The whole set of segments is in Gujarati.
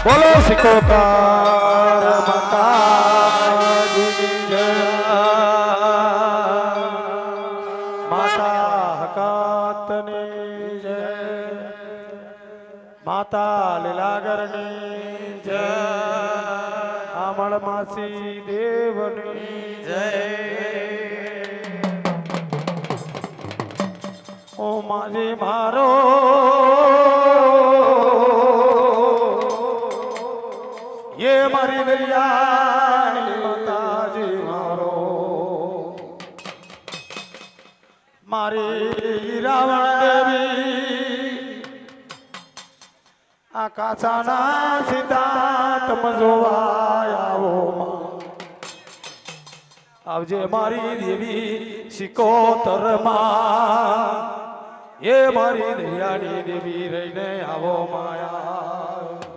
બોલો સિકોતર માતાજીની જય માતા હકાતની જય માતા લીલાગરની જય આમળ માસી દેવની જય ઓ માજી મારો ये मारी दरियानी माताजी मारो मारी रावण देवी आकाशाना સીતા તમ જોવાય આવો આવજે મારી દેવી સિકોતર માં એ મારી દરિયાની દેવી રહીને આવો માયા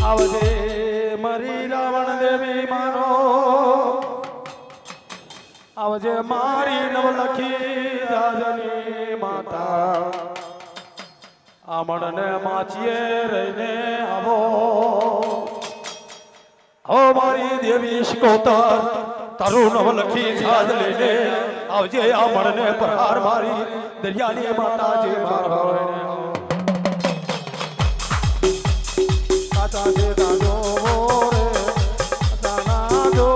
આવજે મારી રાવણ દેવી માનો આવજે મારી નવલખી રાજની માતા આમણને માચીએ રહીને આવો હો મારી દેવી સિકોતર તારું નવલખી જાજ લઈને આવજે આમણને પ્રહાર મારી દરિયાની માતાજી મારો દાદો દાદો રે દાના દો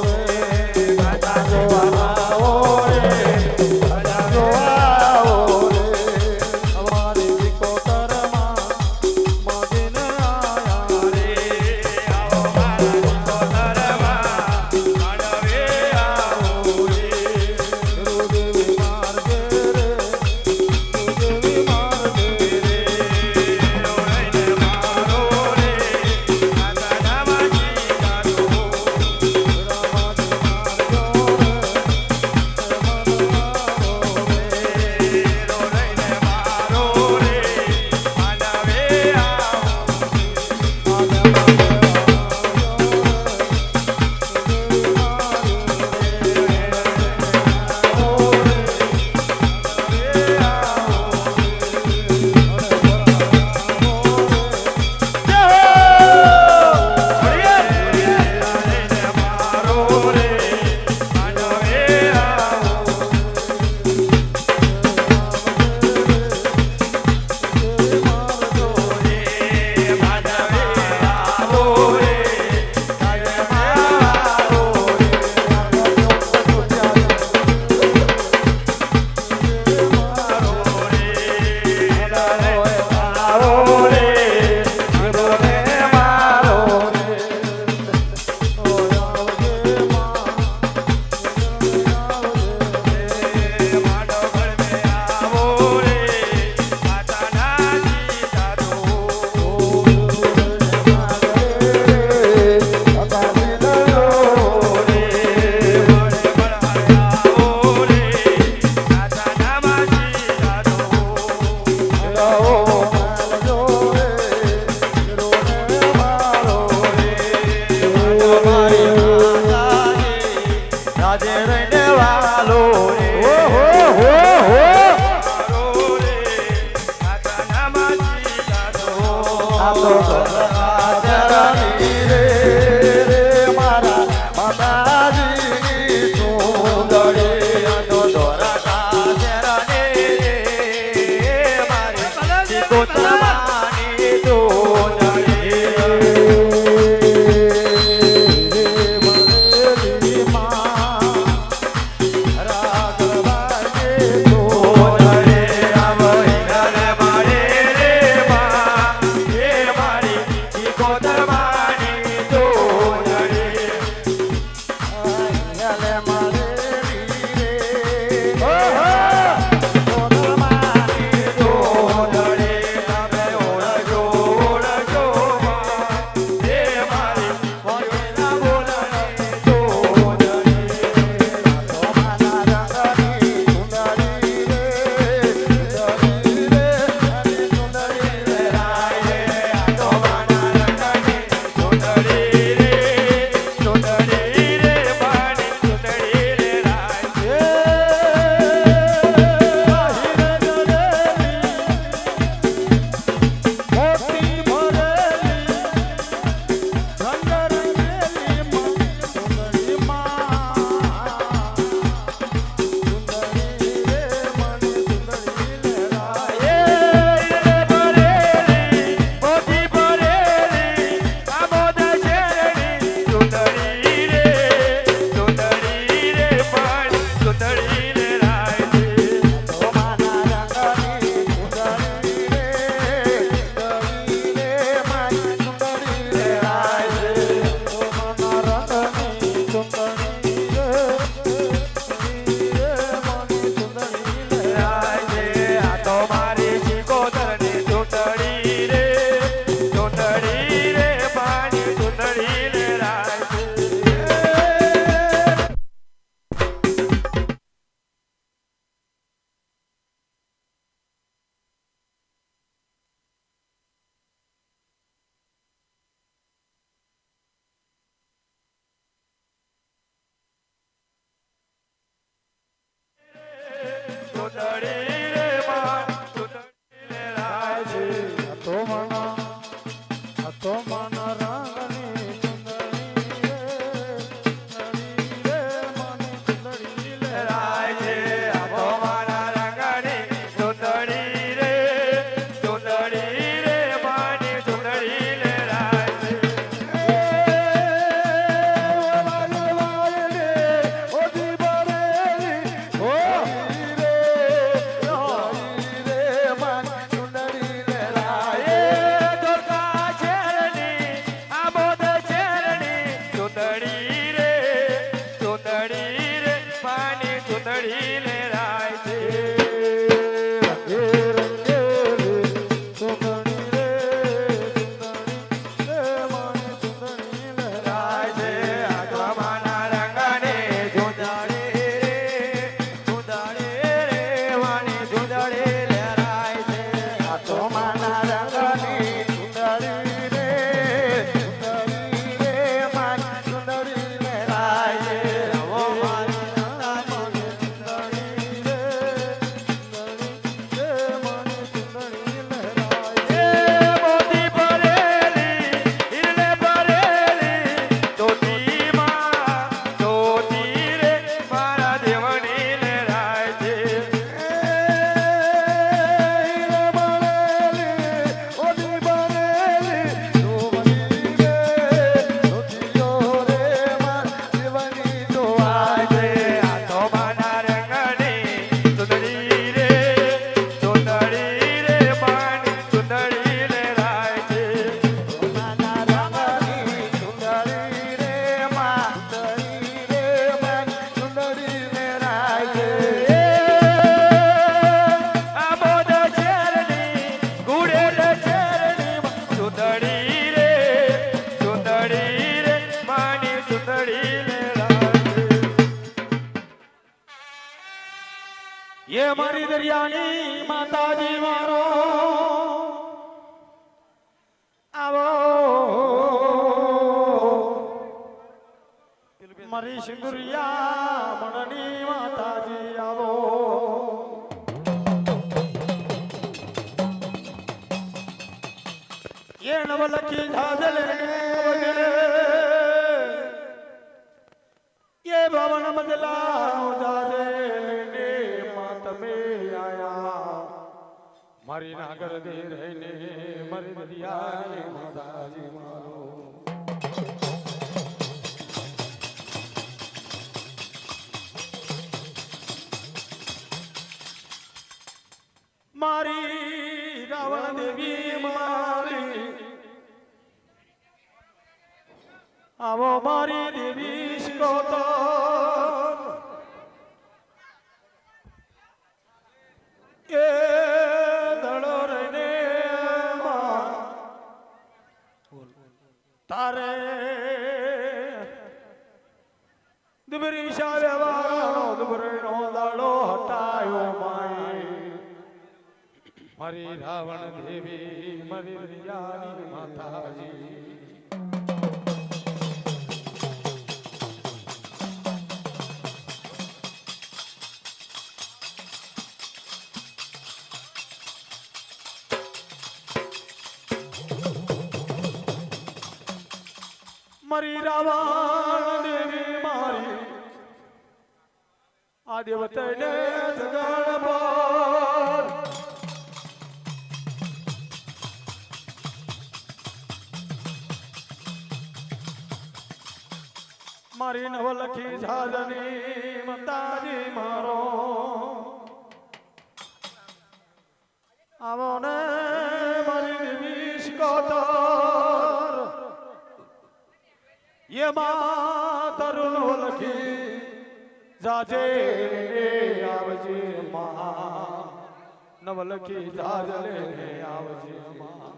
રે દાદો આવો રે દાદો આવો રે અમારી સિકોતર માં મદિન આયા રે આવો મારી સિકોતર માં માડવે આવો રે રૂદેવી માર્ગે રે રૂદેવી માર્ગે રે સુંદરી લહેરાય છે ये मारी दरियानी माताजी मारो आवो मारी सिंदुरिया मणनी माताजी आवो ये नवलखी झाजल ये भवन मजला जाजे તમે આયા મારી નાગર દે રહીને મારી દરિયાને માતાજી મારો મારી રાવણ દેવી મારી આવો મારી દેવી શિકોતર એ દડો રહીને તારે દુબરી શાવ્યાવાનો દુબરીનો દાડો હટાયો માય મારી રાવણ દેવી મારી દરિયાની માતાજી મારી રાવણ દેવી મારી આ દેવતને જગણ પર મારી નવલખી ઝાલની માતાજી મારો આવો ને મારી દેવી શિકોતર ये मां तरुण लखी जाजे ने आवजे मां नवलखी जाजले ने आवजे मां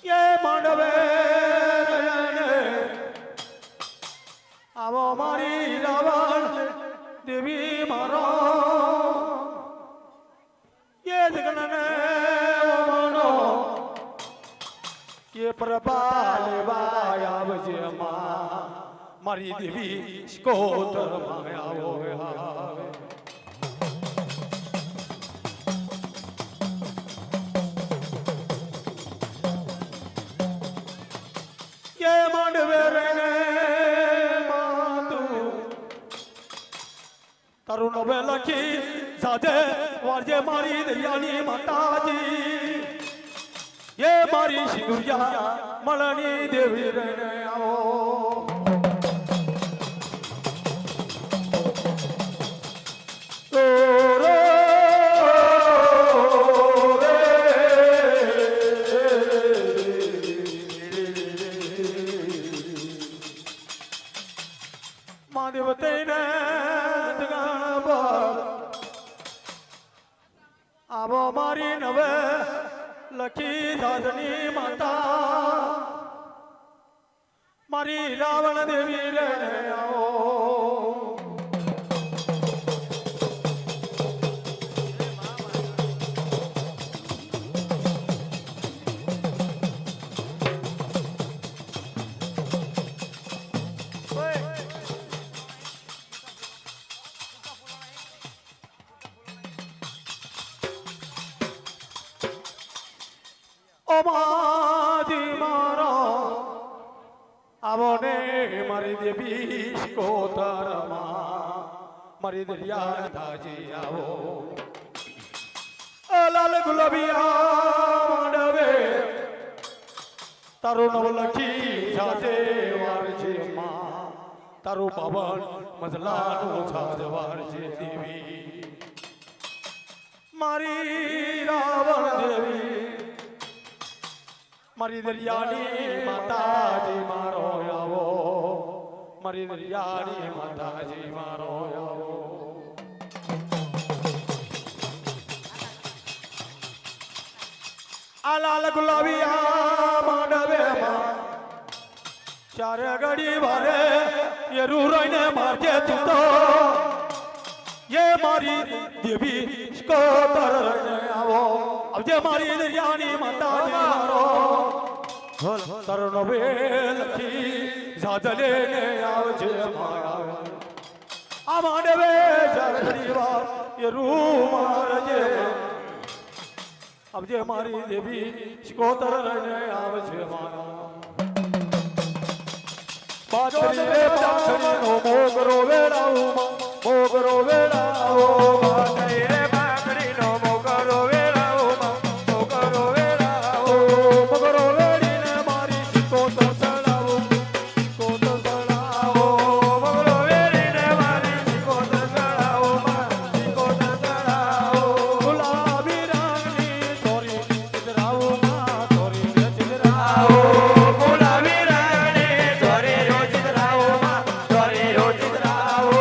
ये मांडवे आवो मारी रावण देवी मारो ये जगनने मानो ये प्रभाल वायावजे मां मारी देवी शिकोतर मायावो आवे ये मांडवे रहने तरुण लखी साजे वाजे मारी दरियानी माताजी ये मारी सिंदुरिया मलनी देवी रहने आओ रो આવો મારી નવે લખી દાદની માતા મારી રાવણ દેવી રે આવો માજી મારો આવો ને મારી દેવી કોતરમાં મારી દરિયા દાજી આવો લાલ ગુલાબિયા માંડવે તારું નવ લખી સાથે વારજે માં તારું પાવન મજલાનું છાજ વારજે દેવી મારી રાવણ દેવી મારી દરિયાની માતાજી મારો આવો મારી દરિયાની માતાજી મારો આવો આ લાલ ગુલાબિયા માંડવેમાં ચારે ઘડી વારે એ રૂરાઈને મારજે તું તો ये मारी देवी कोतर आवो अब जे मारी दरियानी माता मारो तरण वेल की जादले ने आवजे माया आ मांडवे जरदी वा ये रू मारजे अब जे मारी देवी कोतर ने आवजे माया पाछड़ी नो मोगरो वेड़ाऊं मोगरो वेड़ाओ बाटे रे बाकड़ी नो मोगरो वेड़ाओ मोगरो वेड़ाओ मोगरो वेड़ीने मारी सिको तो सड़ाओ मोगरो वेड़ीने मारी सिको तो सड़ाओ गुलाबी रंगनी तोरी चितराओ मां तोरी चितराओ गुलाबी रंगनी तोरी रो चितराओ मां तोरी रो चितराओ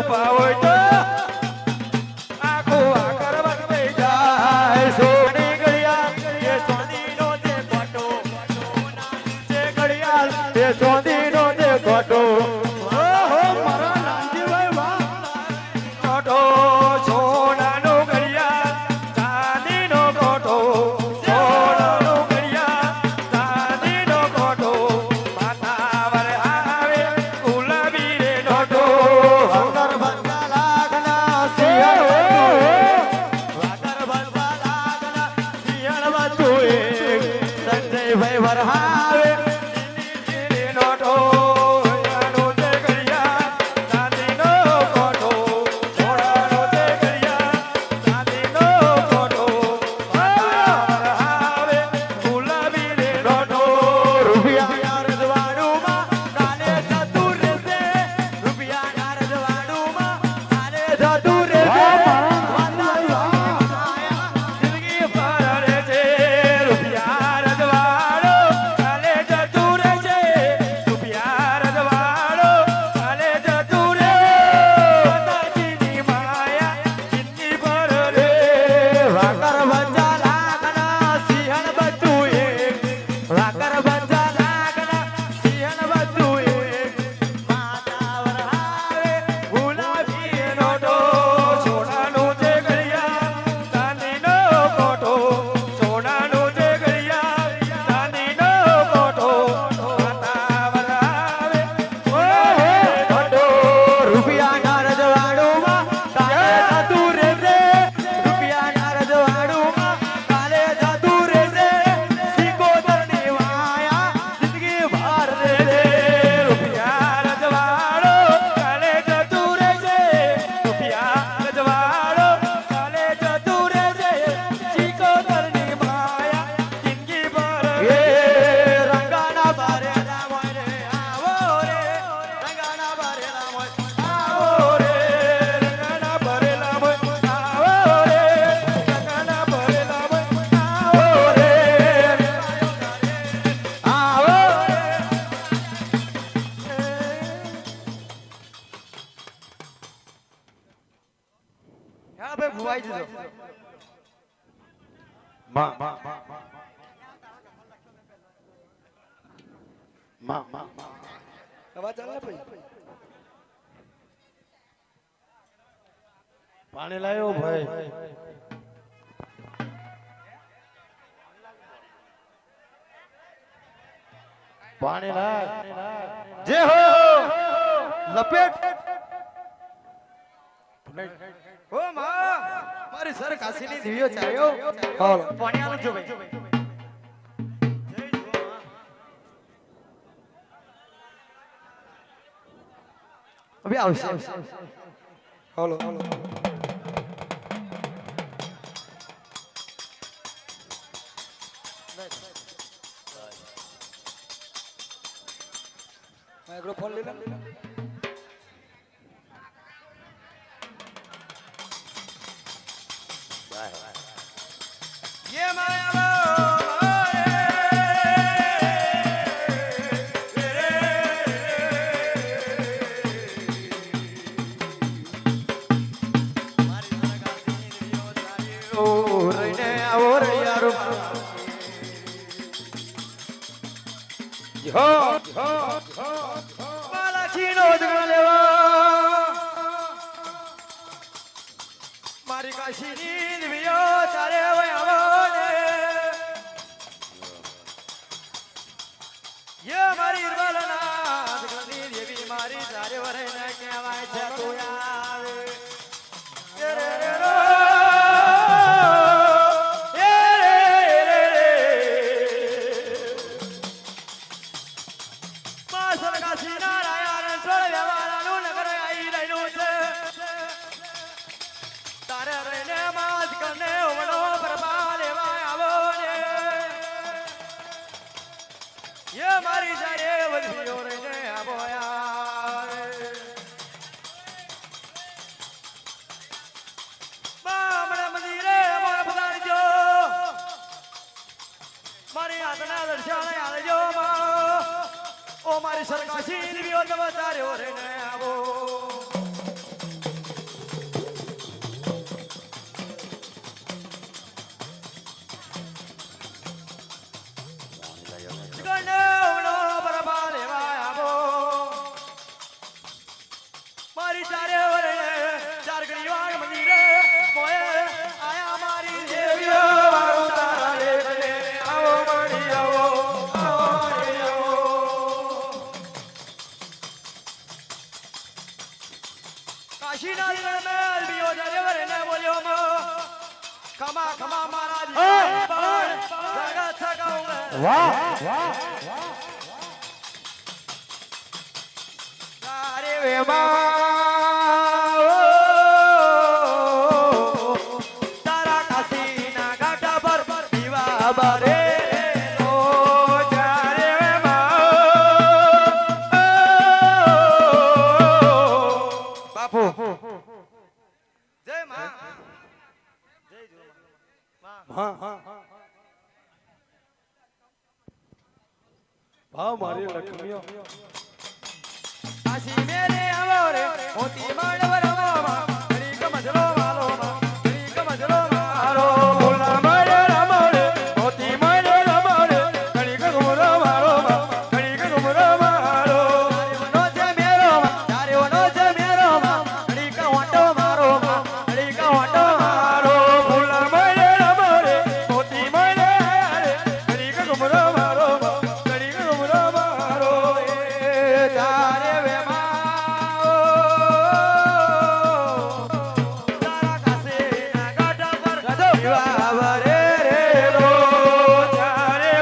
રૂપા હોય તો આખો આકર બની જાય સોની ઘડિયાળ એ સોનીનો તે કોટો સોનાની છે ઘડિયાળ એ સોનીનો તે કોટો ઓહો મારા નાનજીભાઈ વાહ કોટો સોનાનો ઘડિયાળ ચાંદીનો કોટો સોનાનો ઘડિયાળ ચાંદીનો કોટો માથાવર આવે ગુલાબી રે નોટો વાગર બંધા લાગના સિંહણ સંજયભાઈ વરહાવે નોટો સોનાનો તે ઘડિયાળ ચાંદીનો કોટો સોનાનો તે ઘડિયાળ ચાંદીનો કોટો માથાવર આવે ગુલાબી રે નોટો રૂપિયા રજવાડુમાં કાલે જતું રહેશે રૂપિયા રજવાડુમાં કાલે જતું રહેશે જિંદગી પર છે રૂપિયા રજવાડો કાલે જતું રહેશે રૂપિયા રજવાડો કાલે જતું રહેશે માતાજીની માયા જિંદગી પર રે વાકર બંજા લાગના સિંહણ બધું એક વાકર બંજા લાગના સિંહણ બધું એક માથાવર આવે ગુલાબી નોટો સોનાનો તે ઘડિયાળ ચાંદીનો કોટો સોનાનો તે ઘડિયાળ ચાંદીનો કોટો માથાવર આવે ગુલાબી નોટો રૂપિયાના રજવાડુમાં કાલે જતું રહેશે રૂપિયાના રજવાડુમાં કાલે જતું રહેશે સિકોતરની વાયા જિંદગી ભર રહેશે રૂપિયા રજવાડો કાલે જતું રહેશે રૂપિયા રજવાડો કાલે જતું રહેશે સિકોતરની માયા જિંદગી ભર એ રંગાના બારેલા મોય રે આવો રે રંગાના બારેલા મોય આવો રે રંગાના બારેલા મોય આવો રે રંગાના બારેલા મોય આવો રે આવો હા ભાઈ ભુવાઈ જજો માં અવાજ ચાલે ભાઈ પાણી લાયો ભાઈ પાણી લાય જે હો લપેટ ઓ માં મારી સર કાશીની દિવ્યો ચાલ્યો હાલો પાણી આલો જો ભાઈ અભી આવશે હાલો હાલો માઇક્રોફોન લે લે ये माया મારી કાશીની દિવ્યો તારે વયાવને યે મારી ઇરવાલના જગની દેવી મારી તારે વરેને કહેવાય છે તું આવે રે રે રો માસર કાશી નારાયણ સોળ વ્યવહારનું નગર આઈ રહ્યું છે તારે રહીને માસ કરને ઓવડો પ્રભા લેવા આવો ને યે મારી જારે વલભીઓ રહીને આવો બામણા મંદિરે મોર પધારજો મારી આતના દર્શન આલજો ઓ મારી સરકાશી દિવ્યો તમે તારે રહીને આવો કાશીના રણમેલ બીઓ દરેવરને બોલ્યો મો ખમા ખમા મહારાજ જગત સગાઉ વાહ તારે વેમાં તારા કાશીના ગાડા પર દીવા બરે ભાવ મારી લક્ષ્મીઓ આશી મેરે આવરે મોતી માળવર આવમાં ઘડી કમજરો માલોમાં ઘડી કમજરો મારો બોલા મારે રમોરે મોતી મારે રમોરે ઘડી કમરો મારોમાં ઘડી કમરો મારો તારેવનો છે મેરોમાં તારેવનો છે મેરોમાં ઘડી કવટો મારોમાં ઘડી કવટો મારો બોલા મારે રમોરે મોતી મારે ઘડી કમરો મારોમાં ઘડી કમરો મારો એ તારે તારા કાસે ગાડા પર દીવા બરે રે રો તારે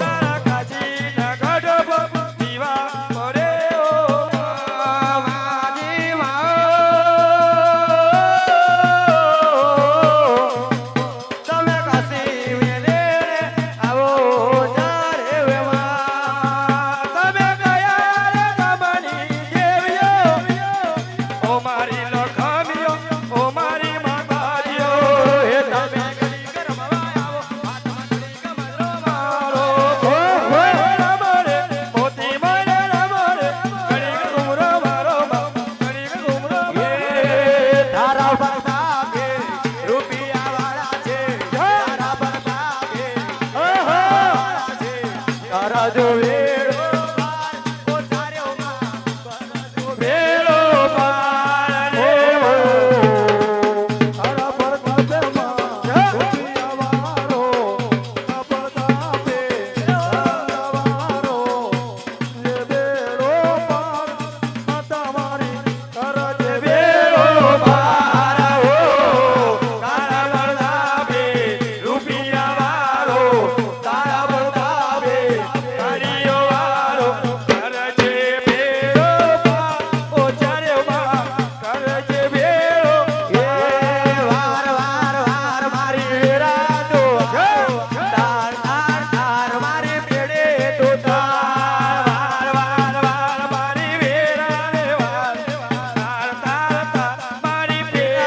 તારા કાશીના ગાડા પર દીવા બરે ઓ માજી તમે કાશી મેલે આવો તારે વેમાં તમે ગયા રે કમની દેવીઓ ઓ મારી લખમીઓ ઓ મારી માતાજીઓ હે તમે ઘડી કરમવા આવો હાથમાં ઘડી કમરો મારો ઓ રમરે મોતી મને રમરે ઘડી ઘુમરો મારો ઘડી ઘુમરો તારા પરદાગે રૂપિયા વાળા છે તારા પરદાગે વાળા છે તારા જો વેળો પાર ઓ તાર્યો માં વેળો પાર રે તારા પર કદમાં રૂપિયા વાળો કપડાપે વાળો એ બેડો પાર માતા મારી કરજે વેળો પાર ઓ તારા પરદાગે રૂપિયા વાળો તારા પરદાગે તારીઓ વાળો કરજે વેળો પાર ઓ ચાર્યો માં કરજે વેળો એ વાર વાર વાર મારી વેરા તો તાર તાર તાર મારી પેડે તો તાર વાર વાર વાર મારી વેરા રે વાર તાર તાર તાર મારી પેડે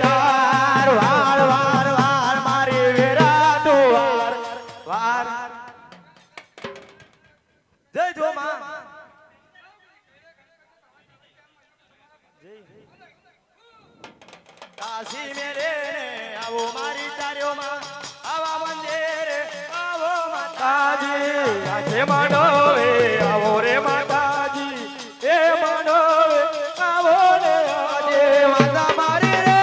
તાર વાર વાર વાર મારી વેરા તો વાર વાર જય જો માં કાશી મેરે આવો મારી ચાર્યો માં આવા મંદિરે આવો માતાજી આજે માનવે આવો રે માતાજી એ માનવે આવો રે આજે માતા મારી રે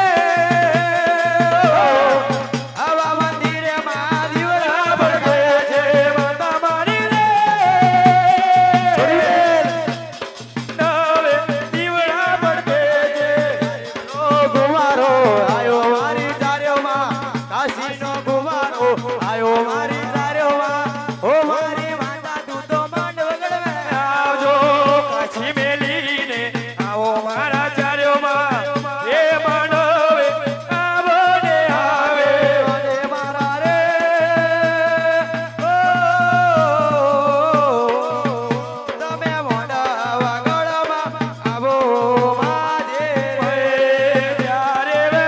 આવા મંદિરે માં દીવડા બળગે છે માતા મારી રે નવે દીવડા બળગે છે નો ગુવારો આયો મારી ચાર્યો માં કાશીનો ગુવારો આયો મારી ચાર્યો માં ઓ મારી માતા તું તો માંડ વગડવે આવજો કાશી મેલીને આવો મારા ચાર્યો માં એ માનવે આવો ને આવે અને મારા રે તમે મોડા વગડમાં આવો માજે રે ત્યારે રે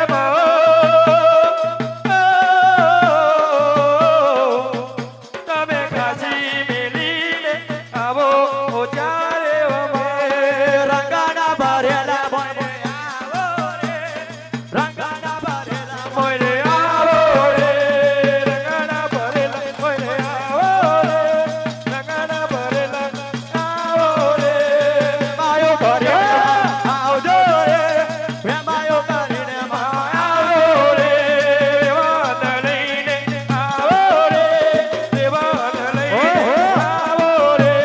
તમે કાશી મેલીને આવો ચારે રંગાના ભરેલા મોરે આવો રે રંગાના ભરેલા મોરે આવો રે રંગાના ભરેલા મોરે આવો રે રંગાના ભરેલા આવો રે માયો ભરે આવજો રે માયો કરીને માં આવો રે વાદ લઈને આવો રે વાદ લઈને આવો રે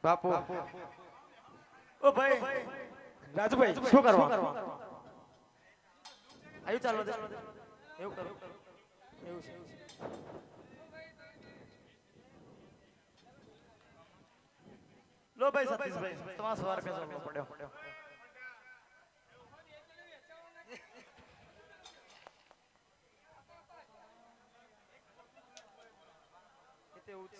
બાપુ ઓ ભાઈ રાજભાઈ શું કરવા આયુ ચાલો દે એવું કરો એવું છે લો ભાઈ સતીશભાઈ તમારા સવાર કે ચાલવો પડ્યો એટલે એવું છે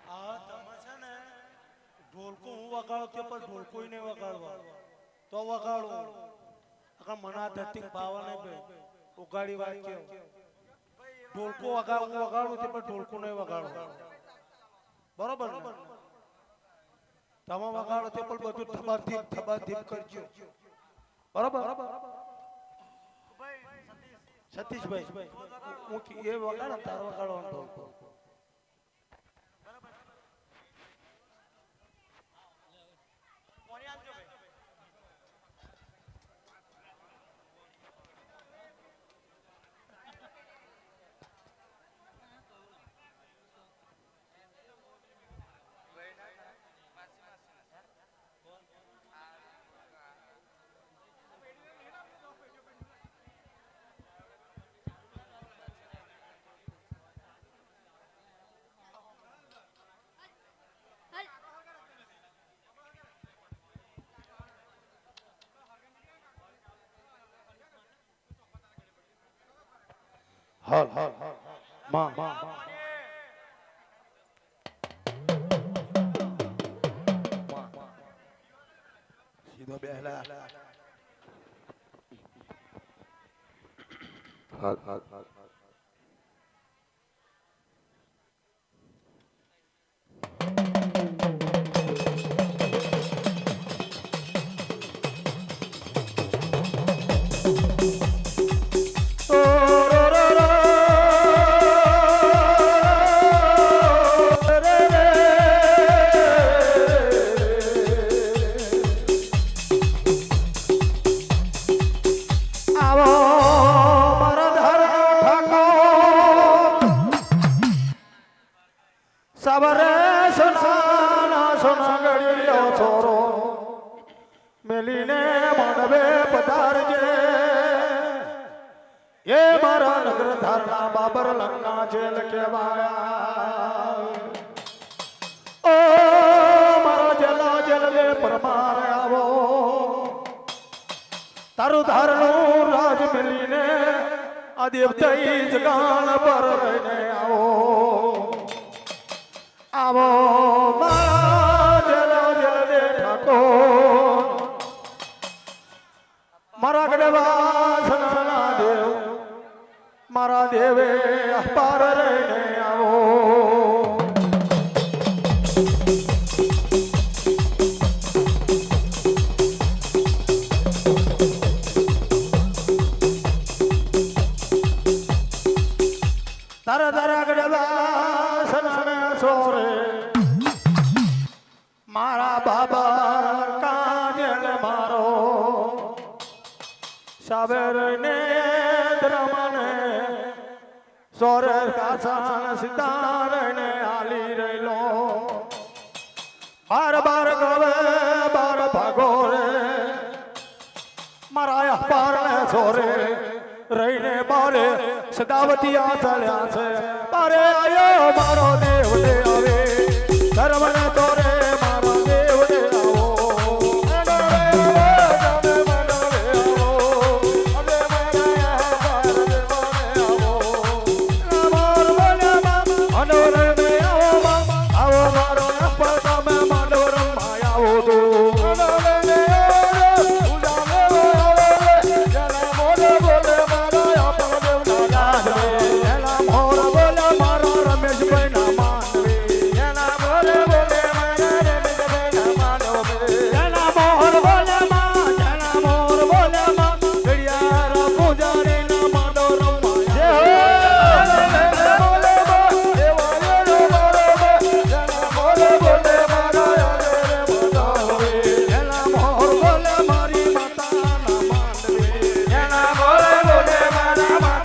આ તમે છે ને ઢોલકો હું વગાડો તે પણ ઢોલકો નહીં વગાડવા તો વગાડો આખા મના ધરતી ભાવને ભાઈ ઉગાડી વાક્ય ઢોલકો વગાડું તે પણ ઢોલકો નહીં વગાડો બરોબર ને તમે વગાડો તે પણ બધું થબાધીપ કરજો બરોબર સતીશભાઈ હું એ વગાડો તાર વગાડવાનો ઢોલકો હાલ માં સીધો બેહલા હાલ સબરે સોના ગળિયો છોરો મેલીને માંડવે પધારજે એ મારા નગર ધારણા બાબર લંકા જેલ કેવાયા ઓ મારા જલા જલ લે પરમાર આવો તારું ધારણું રાજ મેલીને આ દેવતઈ જગાણ પર રહીને આવો મારા જલ દે ઠાકોર મારા ગડવાસના દેવ મારા દેવે પાર રહીને આવો તારા તારા ગડવાસના સોરે મારા બાબા કાજલ મારો સાબર ને દ્રમણે સોરે કાસણ સિતાર ને આલી રહેલો બાર બાર ગવે બાર ભાગો રે મારા પાર ને સોરે રહીને બારે સદાવતી આ ચાલ્યા છે બારે આયો મારો દેવ દે આવે ધર્મને તોરે મારો દેવ દે મારી માતા ના માંડવે એના બોલે બોલે મારા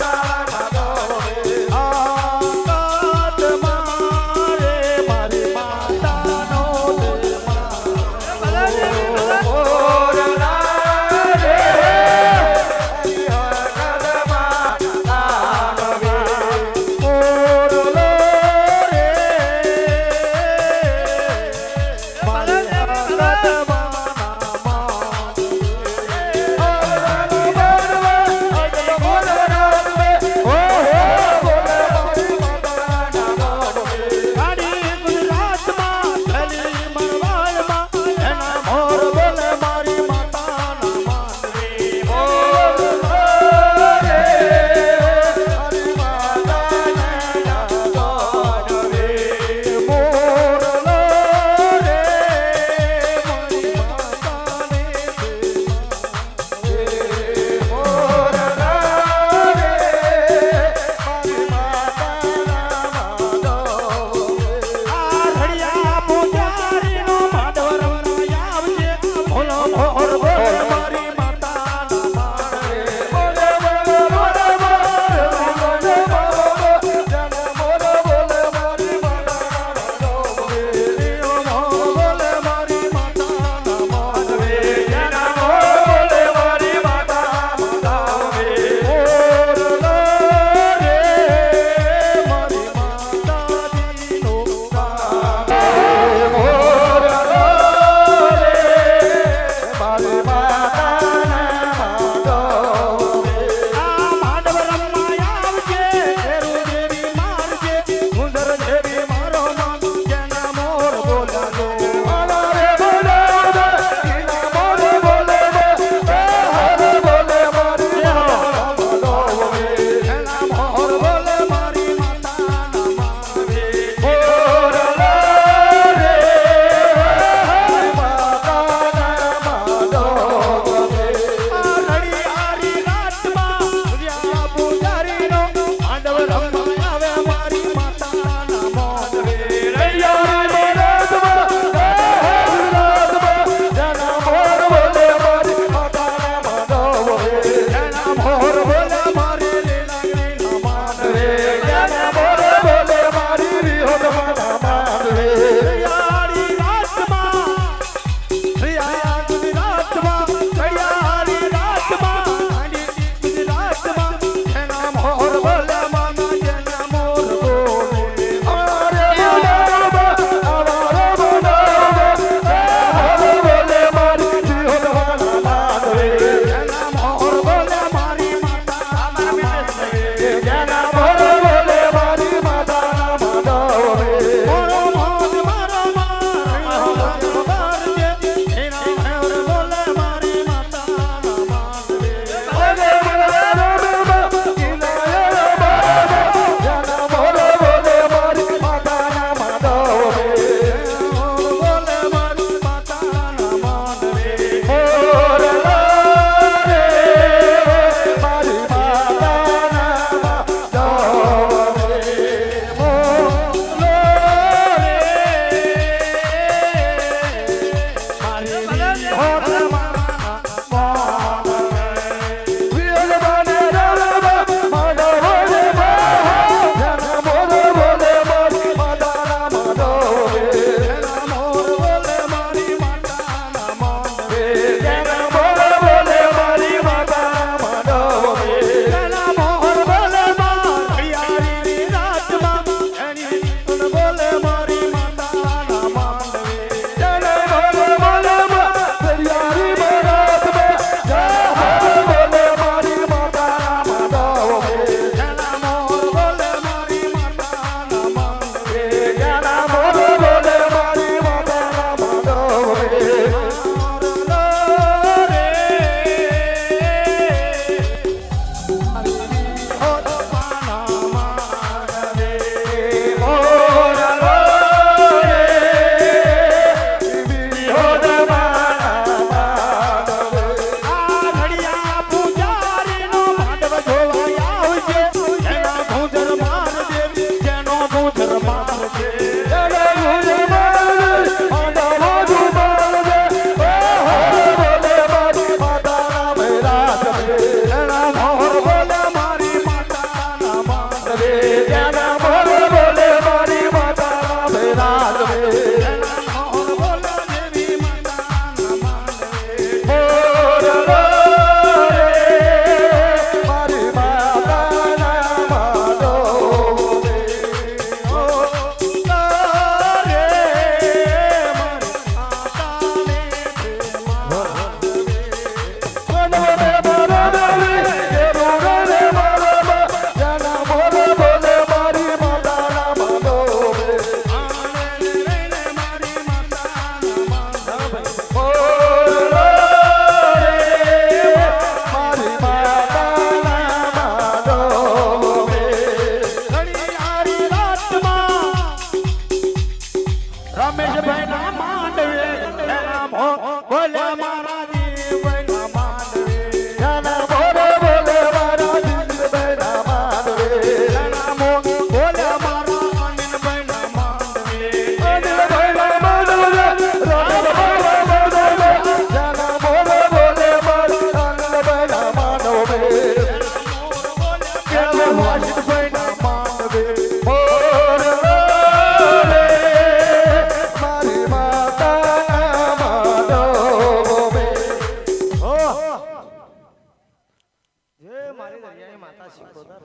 મારી દરિયાની માતા શીખોતર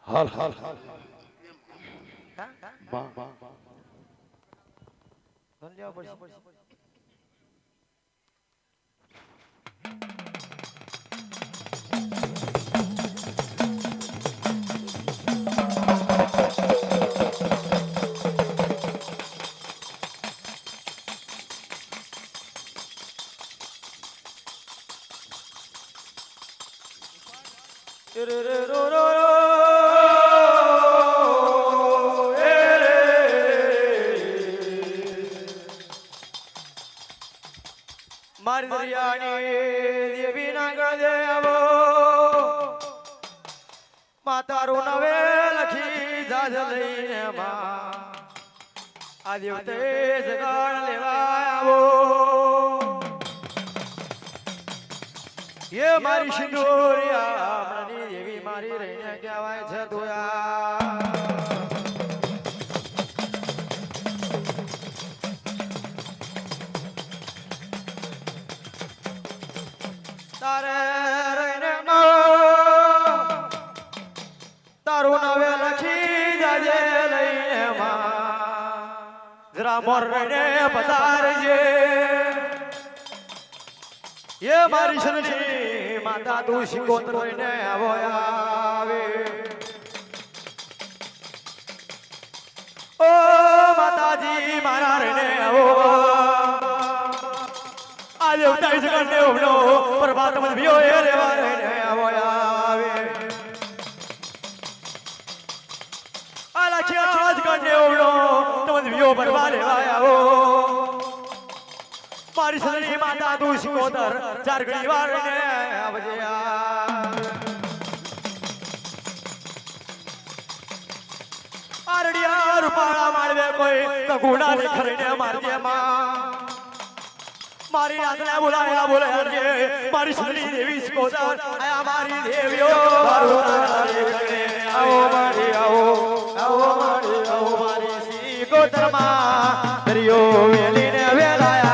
હાલ હાલ હાલ ધન લેવા પડશે મારી દરિયાની દેવી ના ગળદેવો માતારું નવે લખી જાજ લઈને માં આ દેવતે જગાડ લેવા આવો ये मारी शिंदोरिया मनी देवी मारी रहीने कહેવાય છે દોયા તારે રહીને તારું નવે લખી જાજે લઈને માં જરા મોર રહીને પધારજે ये मारी शरणी माता तू शिकोत्र ने आवो आवे ओ माताजी मारा रने आवो आज उताई सकने उबलो प्रभात मत बियो ये रेवा रने आवो आवे आला क्या आज करने उबलो तो मत बियो प्रभात लेवा आवो मारी सदरी माता तू शिकोतर चार घड़ी वार ने आवजे आरडिया रूपाड़ा मारवे कोई कगुड़ा ने खरने मारजे मां मारी आत्मा बुलाया बुलाया के मारी सदरी देवी शिकोतर आया मारी देवियो आओ मारी आओ मारी शिकोतर मां दरियो वेली ने वेलाया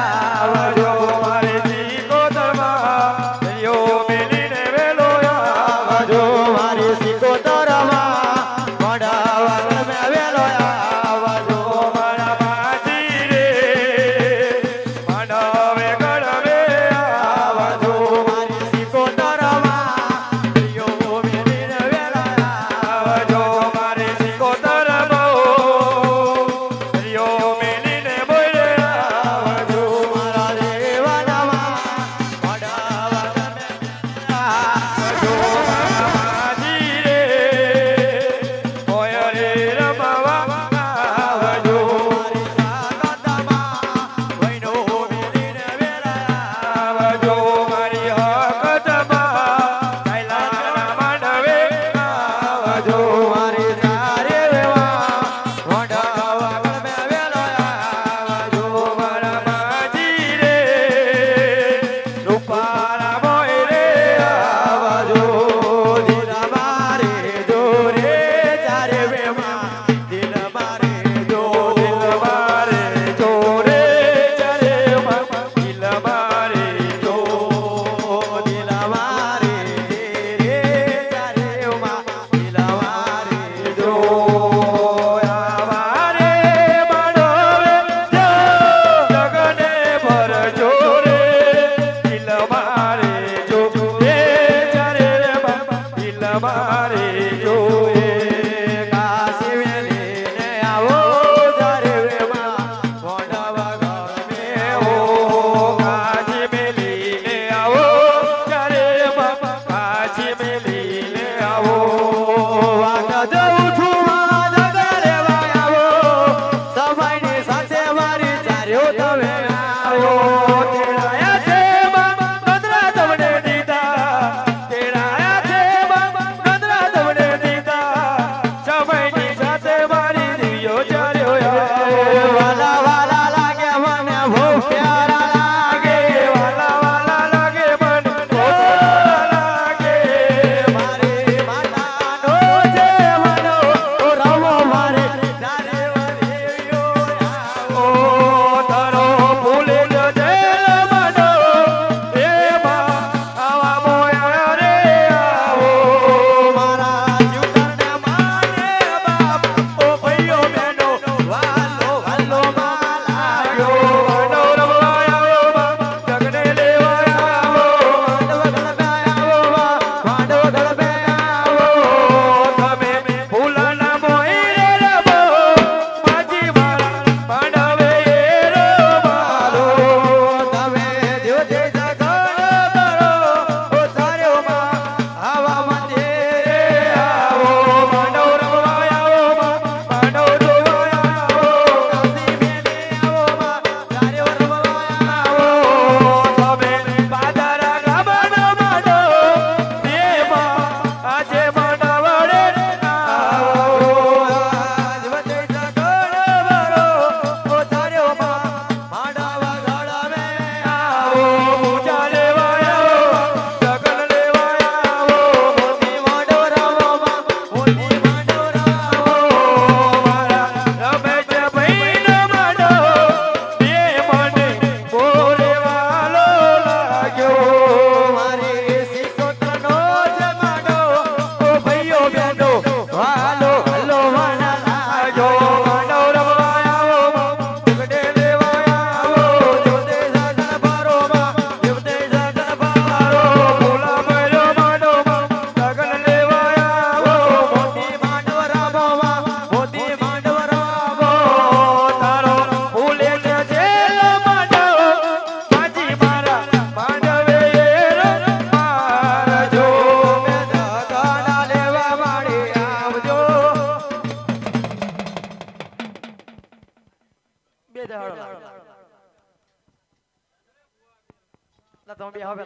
લા તમે બે હવે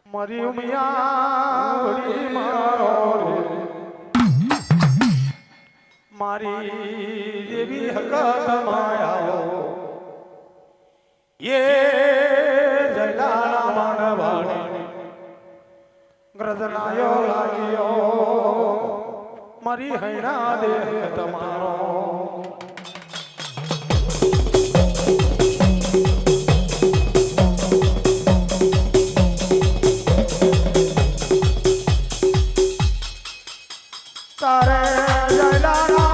મારી ઉમિયા વળી મારો રે મારી દેવી હકત માયાઓ એ જયલા માનવાણી ગ્રજનાયો લાગ્યો મારી હૈણા દેહ તમારો તારે જયલાના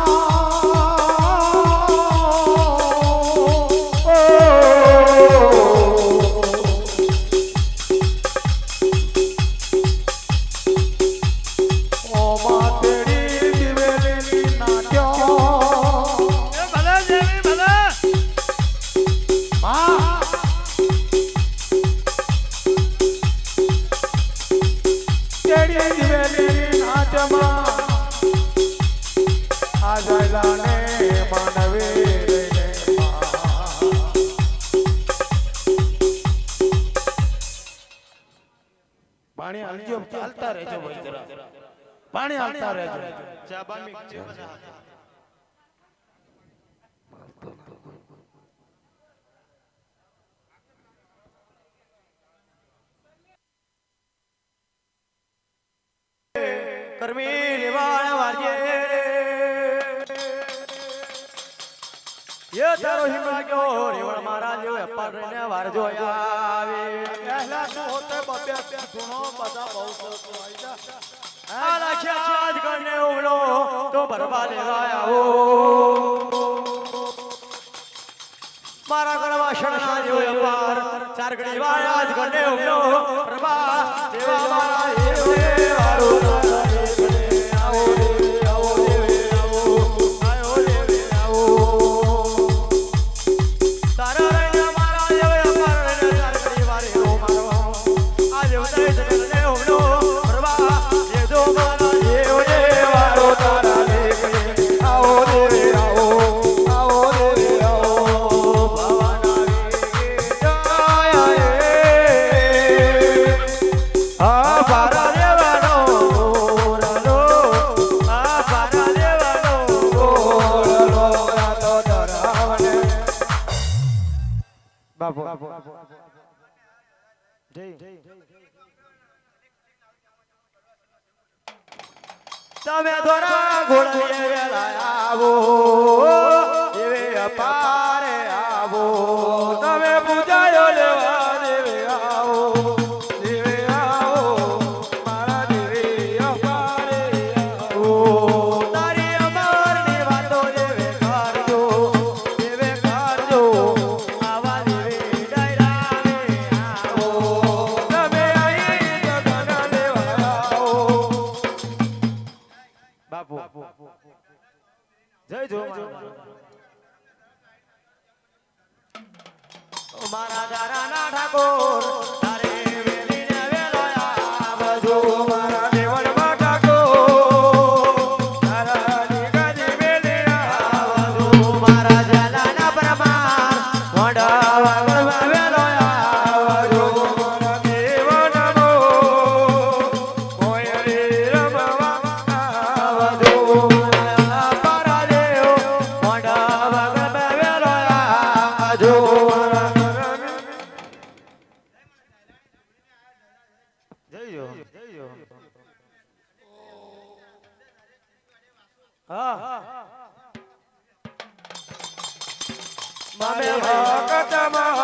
ઓ માતેડી દિવેલી નાટ્યો એ ભલે દેવી ભલે માં તેડી દિવેલી નાટ્યમાં જયલાને માનવે પાણી હાલજો ચાલતા રહેજો ભાઈ જરા પાણી હાલતા રહેજો ચાબાની કર્મી નિવાણ વાજે ये तारो हिमा क्यों रेवण महाराज जो अपर ने वार जो आवे कहला तो होते बब्बे सुनो बता बहुत आला आज करने उगलो तो बर्बाद आया हो मारा गणवा शरणा जो अपर चार गणी वार आज करने उगलो प्रभा देवा मारा ये वारो आओ તમે ધોરા ઘોડીએ વેલા આવો દેવે અપારે આવો તમે પૂજાયો લેવા દેવે આવો મારા દેવે અપારે આવો તારી અમારની વાતો દેવે કરજો આવા દેવે ડાયરાને આવો તમે અહીં જગના લેવા આવો બાપુ જય જો મારા દારાના ઠાકોર તારે વેલીને વેલોયા બજો મારા દેવળમાં ઠાકોર તારા નીગાજી વેલીયા બજો મારા જલાના પ્રમાણ મોઢા વાગળમાં વેલોયા બજો મારા દેવનમો મોયરી રમવા આવજો મામે ભક્તમાં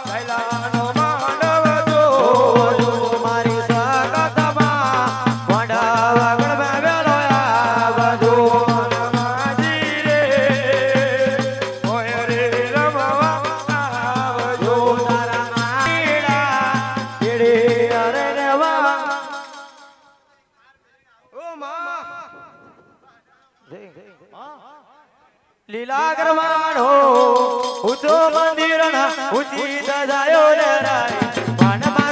ભૈલાનો માંડવ જો મારી સ્વાગતમાં મોઢા વાગળમાં વેલોયા બાજુ માજી રે ઓય રે રમવા આવજો તારા માળા ઈડી અરે રેવા ઓ માં લીલા કરવાનો ઊંચો મંદિરના ઊંચી દજાયો રે રાણી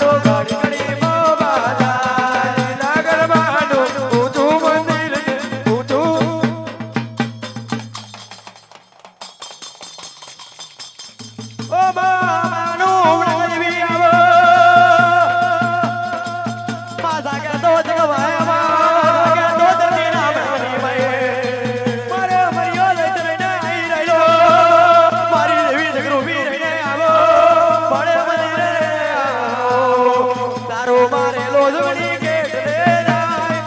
રોજડી ગેટ લે જાય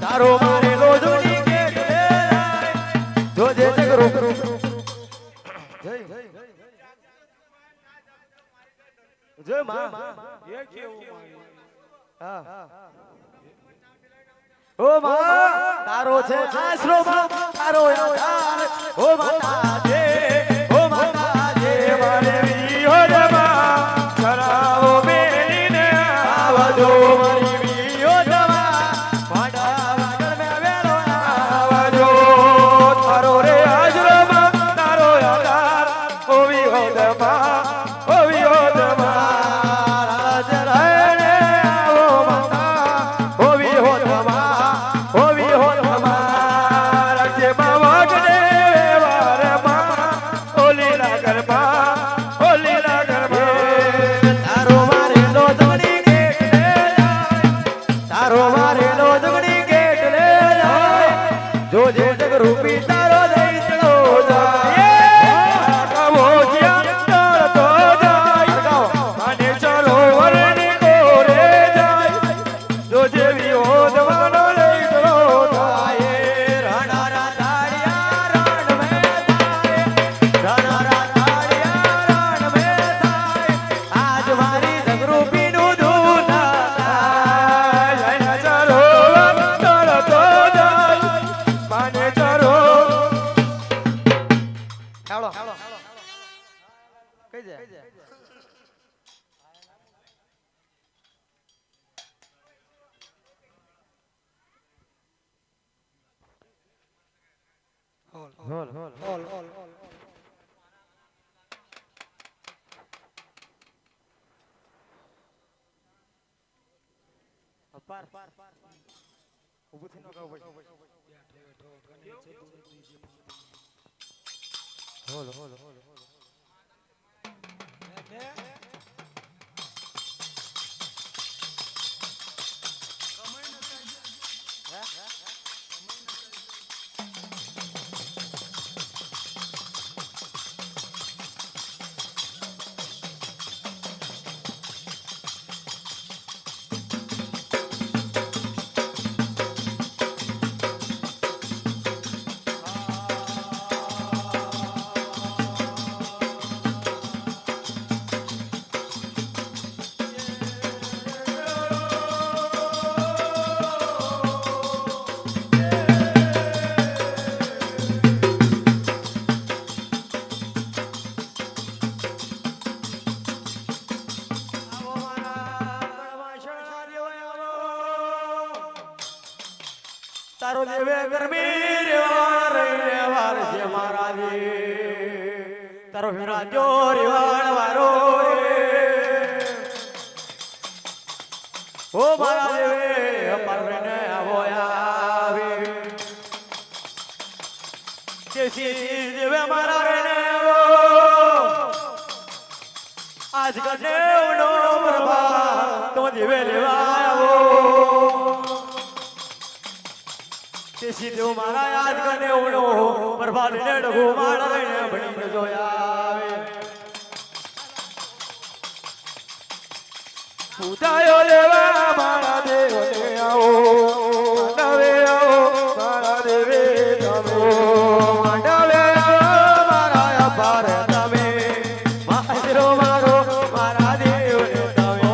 તારો મારે રોજડી ગેટ લે જાય જોજે જગરો જય માં એ કેવું મારી હા ઓ માં તારો છે આશરો માં તારો આધાર ઓ માતા દે ઓ માતા દે મારે વિયોદમાં ચરાવો મેલીને આવજો મારી વિયોદમાં વાડા વાગડ મે વેલો આવજો તારો રે આશરો માં તારો આધાર ઓ વિયોદમાં ઓ વિયોદમાં રાજ રાયણે આવો માતા ઓ વિયોદમાં જોજે જગરૂપી તારો દઈતળો જાય કમો જ્યાં તો જાય માને ચલો વરણી કોરે જાય જોજે વિહોદવાનો દઈતળો જાય રણારા તાળિયા રણ મે થાય રણારા તાળિયા રણ મે થાય આજ મારી જગરૂપી નું દૂધ થાય ચલો માને ચરો હેલો કઈ જાય હોલ પાર ઉભું થઈને ગાવ ભાઈ હોલ તારો દેવે ગરમી રેવાર છે મારા દે તારો રાજો રેવાણ વારો ઓ મારા દેવે પરને આવો આવે કેસી દેવે મારા રેને આવો આજ ગદેવનો પ્રભા તો દેવે લેવા આવો સીધો મારા યાદ કરને ઉડો પ્રભાત ને ડગો મારા રણે ભણી જોયા આવે ઉદાયો લેવા મારા દેવ ને આવો નવે આવો મારા દેવે તમે માંડવે આવો મારા અપાર તમે માજરો મારો મારા દેવ ને તમે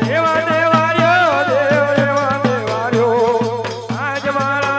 રેવા દેવાર્યો દેવ રેવા દેવાર્યો આજ મારા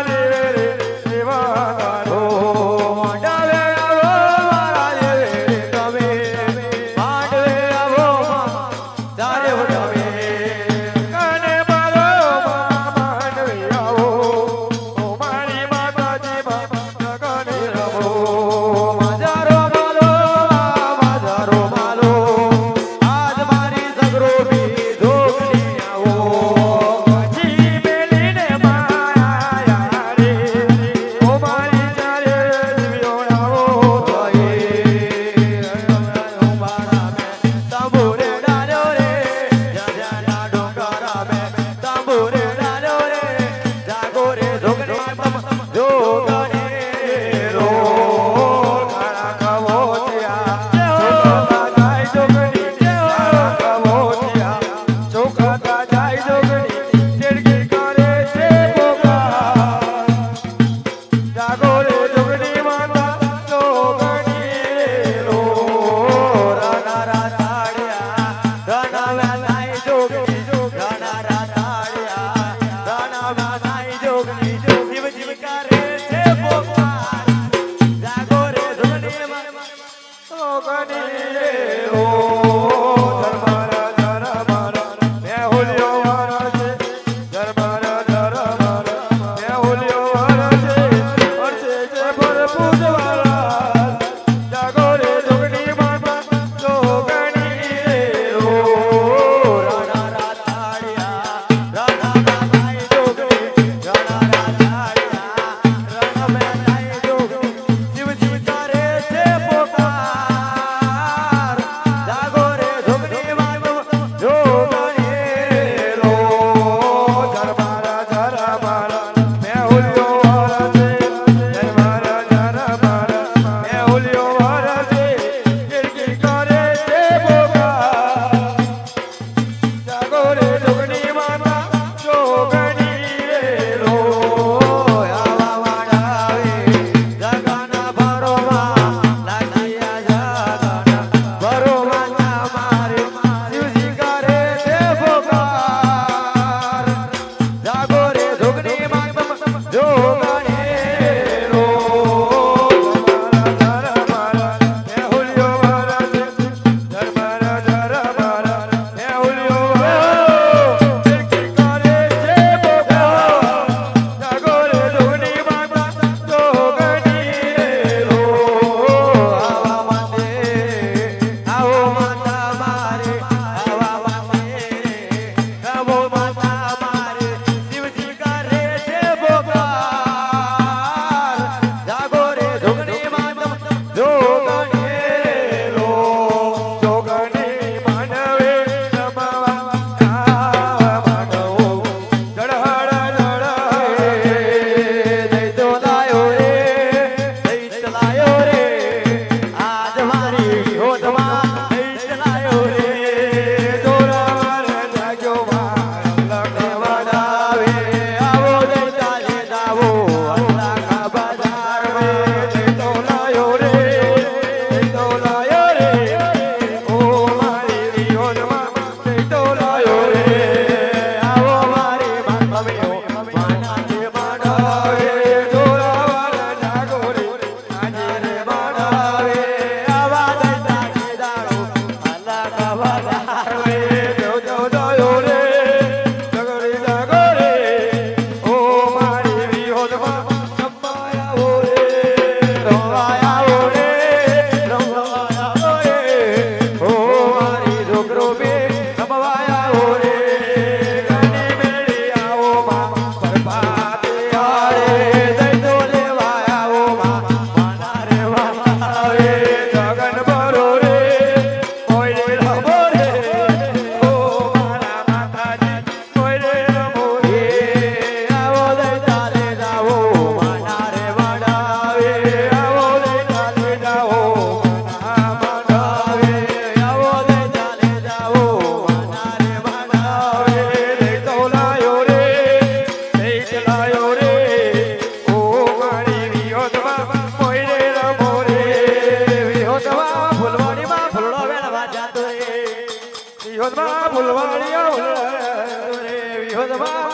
રે વિહોદમાં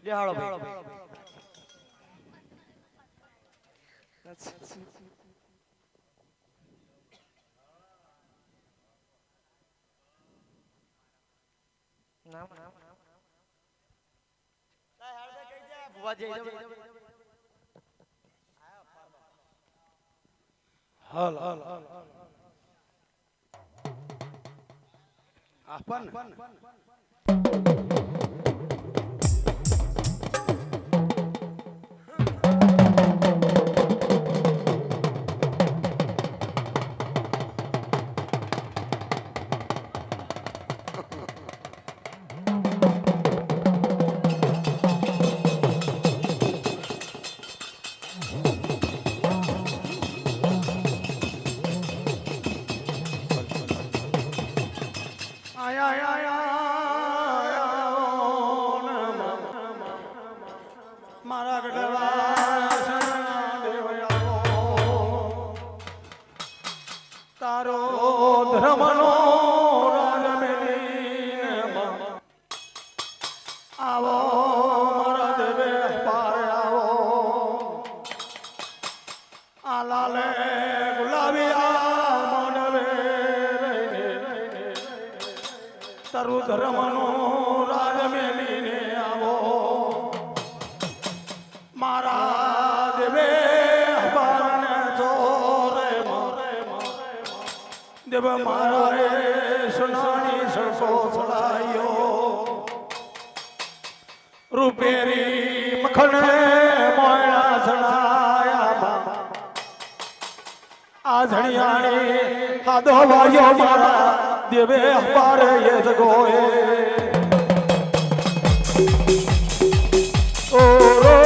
લે હાલો ભાઈ નામ બુવા જઈ હાલ આપન મારા તારો ધર્મનો આવો મારા દેવે પાર આવો આ લાલે ગુલાબી આ માનવે તારું ધર્મનો રાજ મેલીને આવો મારા દેવે પારને ચોરે દેવ મારા રે સુનાની સરસો ચડાયો રૂપેરી મખણે મોયણા ચડાયા આ ઝણિયાણી હાદો વાયો મારા દેવે પારે એ જગોએ ઓ રો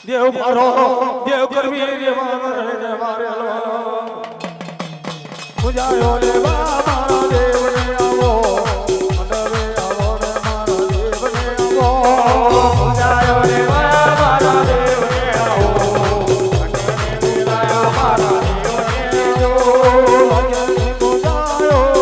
દેવ મારો દેવ કરવી દેવાને મારેલો પૂજાયો દેવા મારા દેવને આવો મંડવે આવો ને મારા દેવને આવો પૂજાયો દેવા મારા દેવને આવો મંડવે બોલાયો મારા દેવને આવો મંડવે પૂજાયો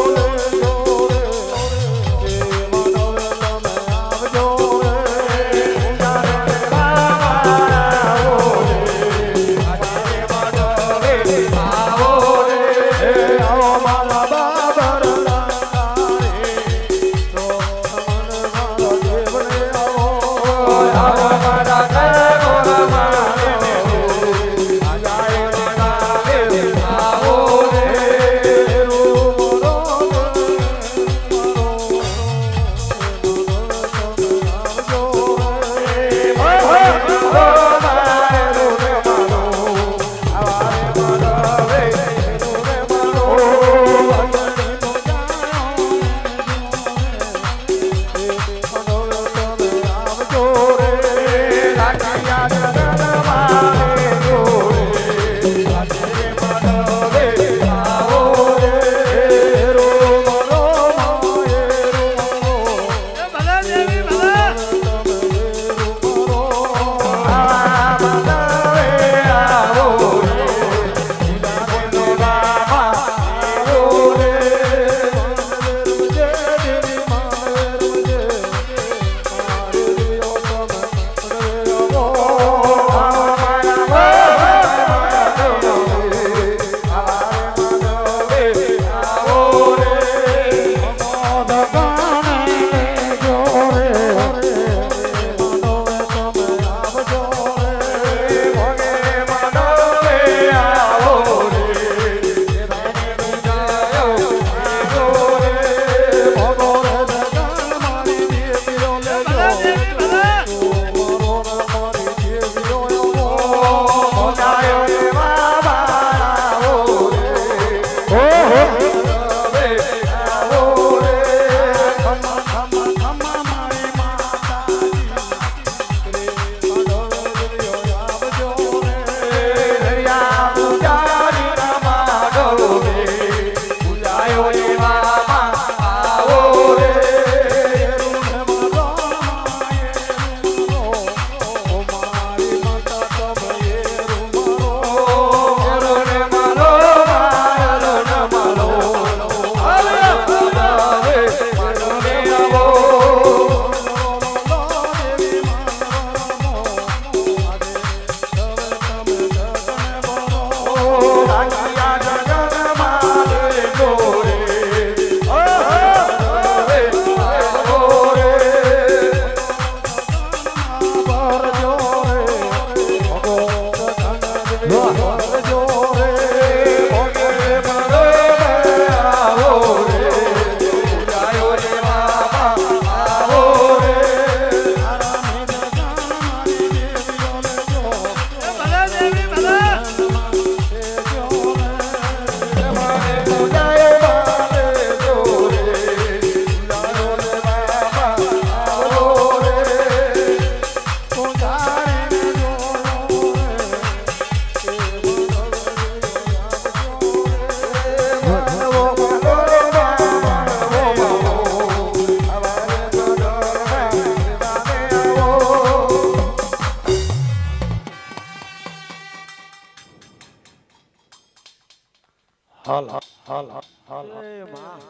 હાલ એ માં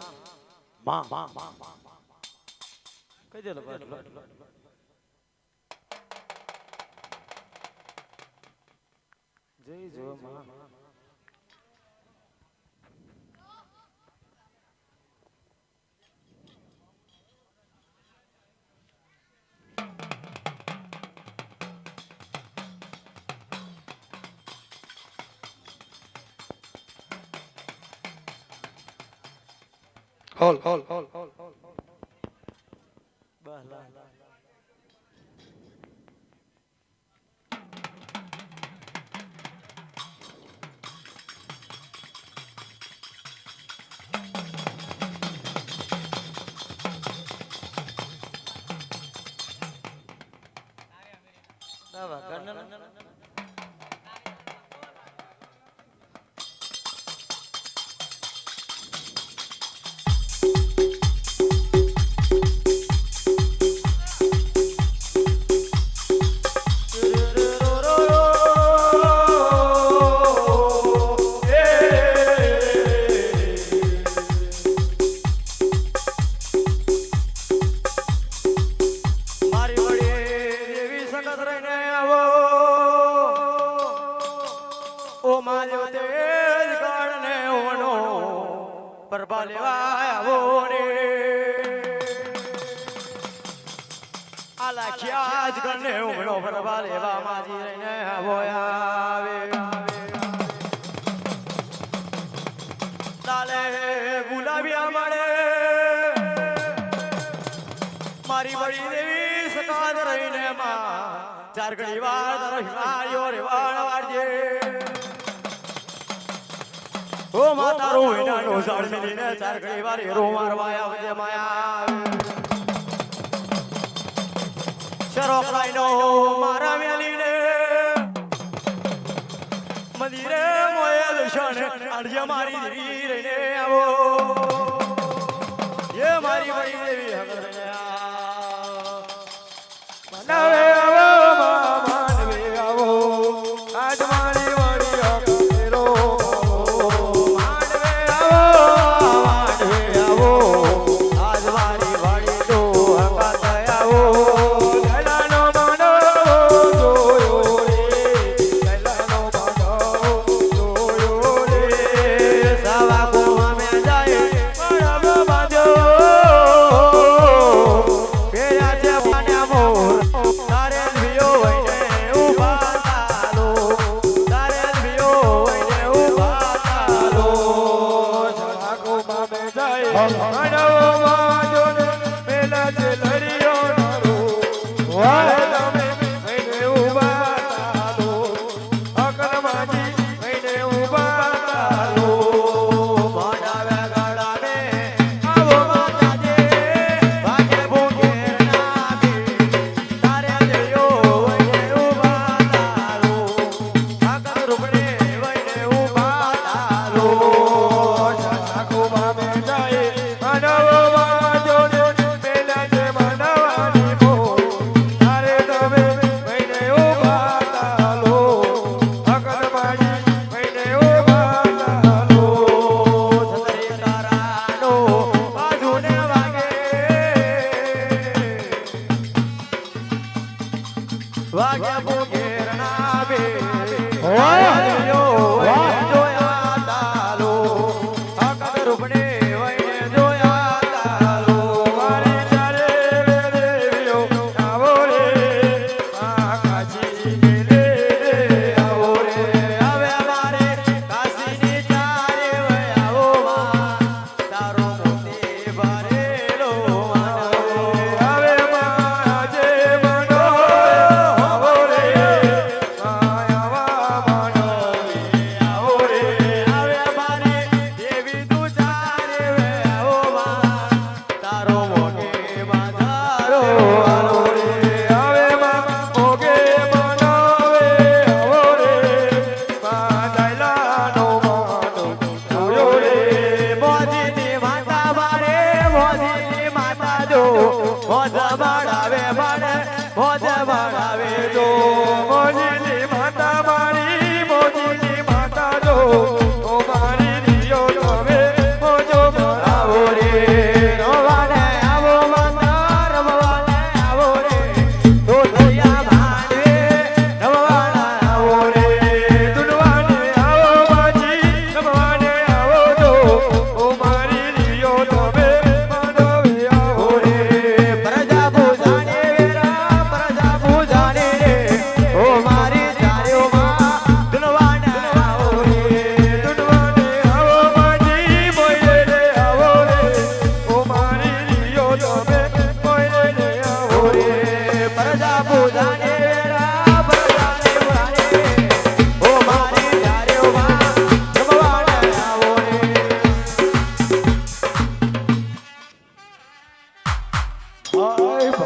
માં માં માં કઈ દે લો જય જો માં હોલ બસ લા દાવા કરના પરબા લેવા આવો રે આલા ખ્યા જ ગને ઉમળો પરબા લેવા માજી રહીને આવો આવે તાલે ગુલાબિયા મળે મારી બળી દેવી સકાદ રહીને માં ચાર ઘડી વાર તારો હિમાયો રે વાળ વાળજે ઓ માતા રોહિના નો ઝાડ મિલીને ચાર ઘડી વાર હેરો મારવા આવજે માયા શરોકરાઈ નો મારા મેલીને મંદિરે મોય દર્શન આડજે મારી દેવી રહીને આવો એ મારી બળી દેવી હગર રહીને માનવે આવો માનવે આવો આજ મારી વાળી અકેલો માનવ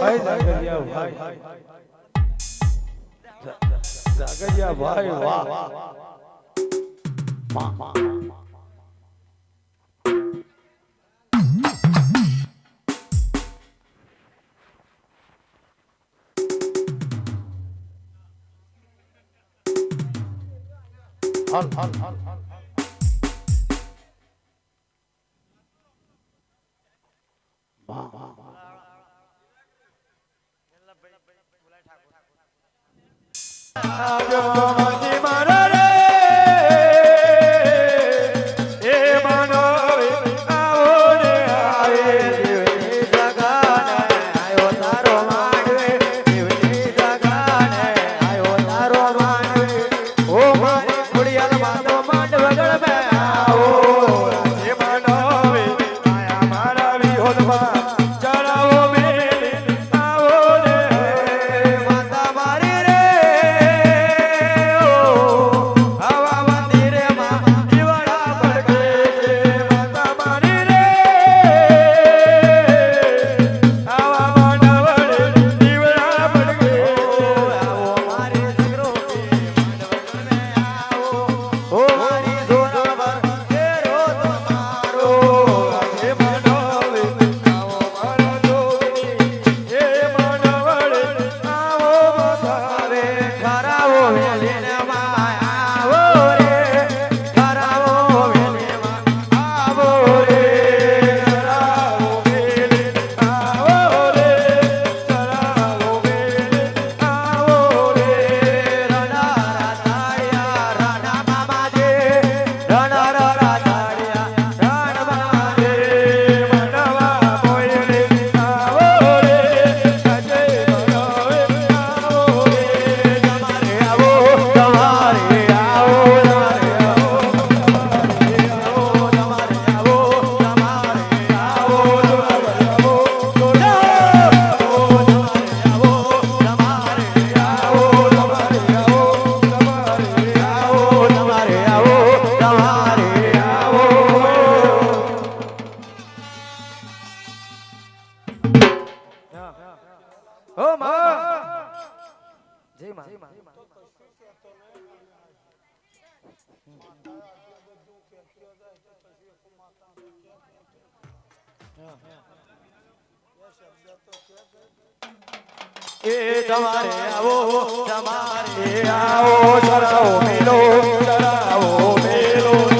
ભાઈ જાગરિયા ભાઈ જાગરિયા ભાઈ વાહ હાલ હાલ હાલ હાલ વાહ વાહ વાહ આજો માજી મારા રે એ માનો આવો ને આવે દેવની જગાને આયો તારો માંડવે દેવની જગાને આયો તારો માંડવે ઓ મારી ખોડિયાલ માનો માંડવ ગળમે આવો રાજે માનવે આયા મારા વિહોદમાં ચડાવો મેલી આવો ને માતા મારી રે આવા મંદિરે માં દીવાડા પડકે માતા મારી રે આવા માંડવડે દીવાડા પડકે આવો મારી દીકરો માંડવડે આવો ઓ મારી જોરાવર તેરો તમારો આજે માંડવે આવો મારા જોગની એ માંડવડે આવો બતાવે ખરાવો વેલીને માં આવો રે ખરાવો વેલીમાં આવો રે ખરાવો વેલી આવો રે ખરાવો વેલી આવો રે રણા રાતાળિયા રાણા મામાજે રણા રાતાળિયા રાણા મામાજે મનવા મોયલે આવો રે અજય મનવે આવો રે તમારે આવો તમારે આવો તમારે આવો તમારે આવો તમારે આવો તમારે આવો ઓ માં જય માં એ તમારે આવો ચરાવો મેલો